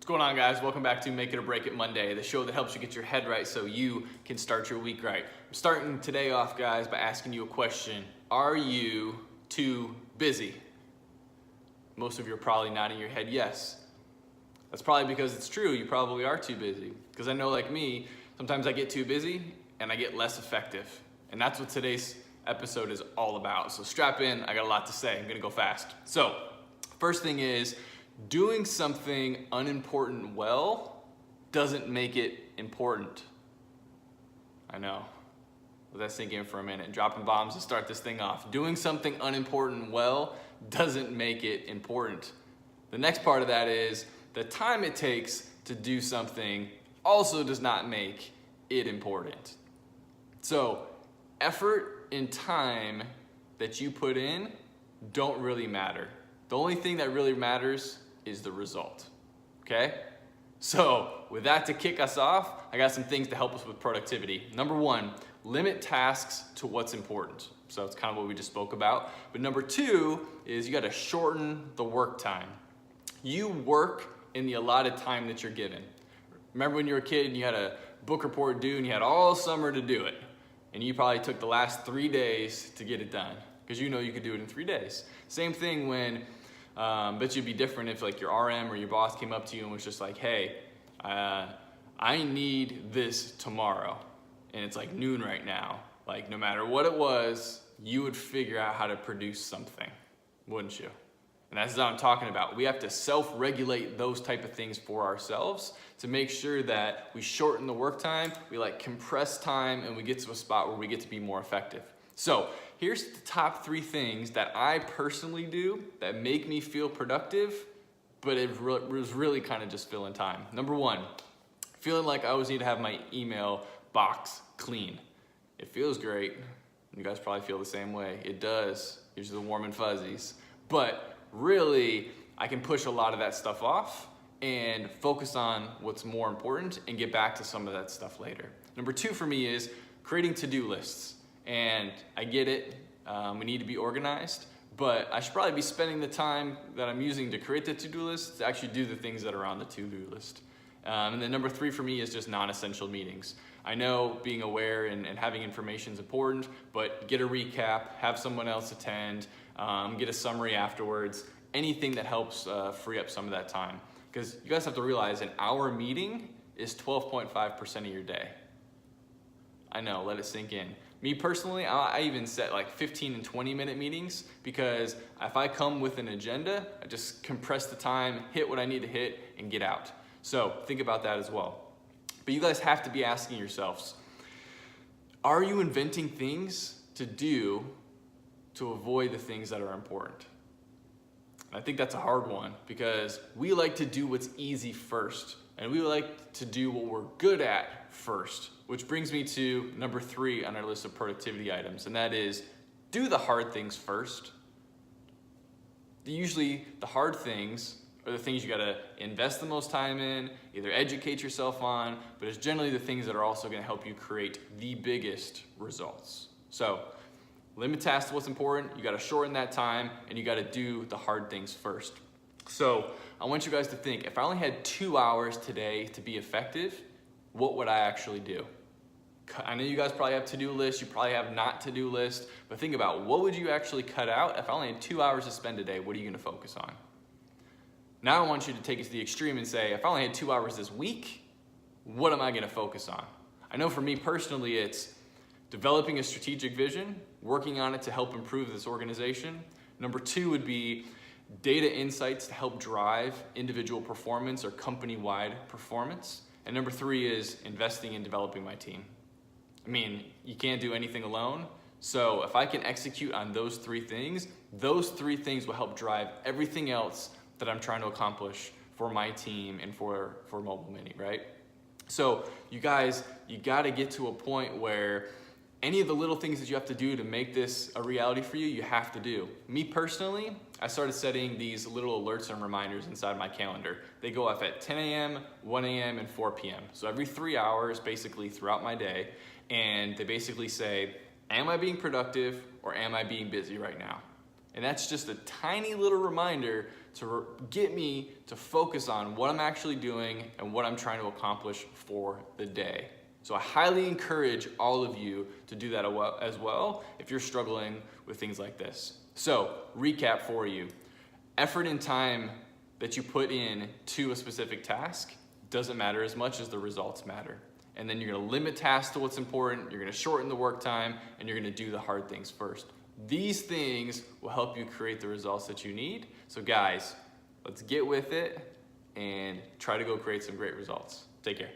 going on, guys? Welcome back to Make It or Break It Monday, the show that helps you get your head right so you can start your week right. I'm starting today off, guys, by asking you a question. Are you too busy? Most of you are probably nodding your head yes. That's probably because it's true. You probably are too busy. Because I know, like me, sometimes I get too busy and I get less effective. And that's what today's episode is all about. So strap in. I got a lot to say. I'm going to go fast. So first thing is, doing something unimportant well doesn't make it important. I know. Let that sink in for a minute. Dropping bombs to start this thing off. Doing something unimportant well doesn't make it important. The next part of that is the time it takes to do something also does not make it important. So effort and time that you put in don't really matter. The only thing that really matters is the result, okay? So with that to kick us off, I got some things to help us with productivity. Number one, limit tasks to what's important. So it's kind of what we just spoke about. But number two is you gotta shorten the work time. You work in the allotted time that you're given. Remember when you were a kid and you had a book report due and you had all summer to do it, and you probably took the last 3 days to get it done because you know you could do it in 3 days. Same thing when bet you'd be different if like your RM or your boss came up to you and was just like, hey, I need this tomorrow. And it's like noon right now. Like no matter what it was, you would figure out how to produce something, wouldn't you? And that's what I'm talking about. We have to self-regulate those type of things for ourselves to make sure that we shorten the work time, we like compress time, and we get to a spot where we get to be more effective. So here's the top 3 things that I personally do that make me feel productive, but it was really kind of just filling time. Number 1, feeling like I always need to have my email box clean. It feels great. You guys probably feel the same way. It does. Here's the warm and fuzzies. But really, I can push a lot of that stuff off and focus on what's more important and get back to some of that stuff later. Number 2 for me is creating to-do lists. And I get it, we need to be organized, but I should probably be spending the time that I'm using to create the to-do list to actually do the things that are on the to-do list. And then number 3 for me is just non-essential meetings. I know being aware and having information is important, but get a recap, have someone else attend, get a summary afterwards, anything that helps free up some of that time. Because you guys have to realize an hour meeting is 12.5% of your day. I know, let it sink in. Me personally, I even set like 15 and 20-minute meetings because if I come with an agenda, I just compress the time, hit what I need to hit, and get out. So think about that as well. But you guys have to be asking yourselves, are you inventing things to do to avoid the things that are important? And I think that's a hard one because we like to do what's easy first, and we like to do what we're good at first, which brings me to number 3 on our list of productivity items, and that is do the hard things first. Usually the hard things are the things you gotta invest the most time in, either educate yourself on, but it's generally the things that are also gonna help you create the biggest results. So limit tasks to what's important, you gotta shorten that time, and you gotta do the hard things first. So I want you guys to think, if I only had 2 hours today to be effective, what would I actually do? I know you guys probably have to-do lists, you probably have not to-do lists, but think about what would you actually cut out if I only had 2 hours to spend today, what are you gonna focus on? Now I want you to take it to the extreme and say, if I only had 2 hours this week, what am I gonna focus on? I know for me personally, it's developing a strategic vision, working on it to help improve this organization. Number 2 would be data insights to help drive individual performance or company-wide performance. And number 3 is investing in developing my team. I mean, you can't do anything alone. So if I can execute on those 3 things will help drive everything else that I'm trying to accomplish for my team and for Mobile Mini, right? So you guys, you gotta get to a point where any of the little things that you have to do to make this a reality for you, you have to do. Me personally, I started setting these little alerts and reminders inside my calendar. They go off at 10 a.m., 1 a.m., and 4 p.m. So every 3 hours, basically throughout my day, and they basically say, am I being productive or am I being busy right now? And that's just a tiny little reminder to get me to focus on what I'm actually doing and what I'm trying to accomplish for the day. So I highly encourage all of you to do that as well if you're struggling with things like this. So, recap for you. Effort and time that you put in to a specific task doesn't matter as much as the results matter. And then you're gonna limit tasks to what's important, you're gonna shorten the work time, and you're gonna do the hard things first. These things will help you create the results that you need. So guys, let's get with it and try to go create some great results. Take care.